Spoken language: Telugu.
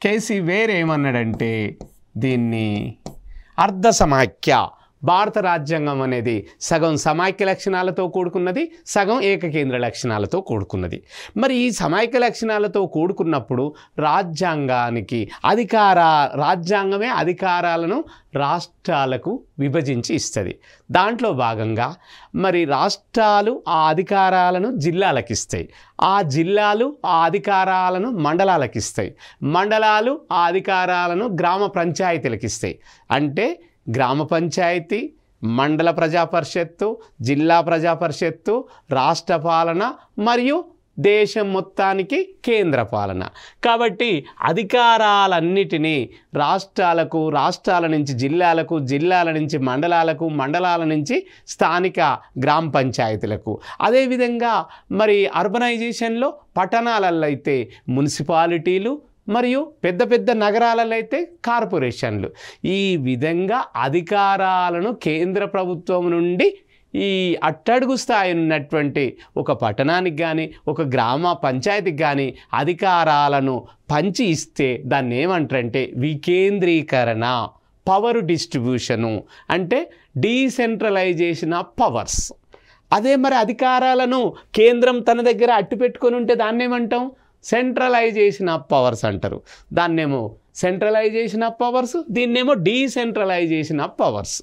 కేసీ వేర్ ఏమన్నాడంటే దీన్ని అర్ధ సమాఖ్య. భారత రాజ్యాంగం అనేది సగం సమాఖ్య లక్షణాలతో కూడుకున్నది, సగం ఏకకేంద్ర లక్షణాలతో కూడుకున్నది. మరి ఈ సమాఖ్య లక్షణాలతో కూడుకున్నప్పుడు రాజ్యాంగమే అధికారాలను రాష్ట్రాలకు విభజించి ఇస్తుంది. దాంట్లో భాగంగా మరి రాష్ట్రాలు ఆ అధికారాలను జిల్లాలకు ఇస్తాయి, ఆ జిల్లాలు ఆ అధికారాలను మండలాలకు ఇస్తాయి, మండలాలు ఆ అధికారాలను గ్రామ పంచాయతీలకు ఇస్తాయి. అంటే గ్రామ పంచాయతీ, మండల ప్రజాపరిషత్తు, జిల్లా ప్రజాపరిషత్తు, రాష్ట్ర పాలన మరియు దేశం మొత్తానికి కేంద్ర పాలన. కాబట్టి అధికారాలన్నిటినీ రాష్ట్రాలకు, రాష్ట్రాల నుంచి జిల్లాలకు, జిల్లాల నుంచి మండలాలకు, మండలాల నుంచి స్థానిక గ్రామ పంచాయతీలకు. అదేవిధంగా మరి అర్బనైజేషన్లో పట్టణాలలో అయితే మున్సిపాలిటీలు మరియు పెద్ద పెద్ద నగరాలలో అయితే కార్పొరేషన్లు. ఈ విధంగా అధికారాలను కేంద్ర ప్రభుత్వం నుండి ఈ అట్టడుగు స్థాయి ఉన్నటువంటి ఒక పట్టణానికి కానీ ఒక గ్రామ పంచాయతీకి కానీ అధికారాలను పంచి ఇస్తే దాన్ని ఏమంటారంటే వికేంద్రీకరణ, పవర్ డిస్ట్రిబ్యూషను, అంటే డీసెంట్రలైజేషన్ ఆఫ్ పవర్స్. అదే మరి అధికారాలను కేంద్రం తన దగ్గర అట్టు పెట్టుకొని ఉంటే దాన్ని ఏమంటాం? సెంట్రలైజేషన్ ఆఫ్ పవర్స్ అంటారు. దాన్నేమో సెంట్రలైజేషన్ ఆఫ్ పవర్స్, దీన్నేమో డీసెంట్రలైజేషన్ ఆఫ్ పవర్స్.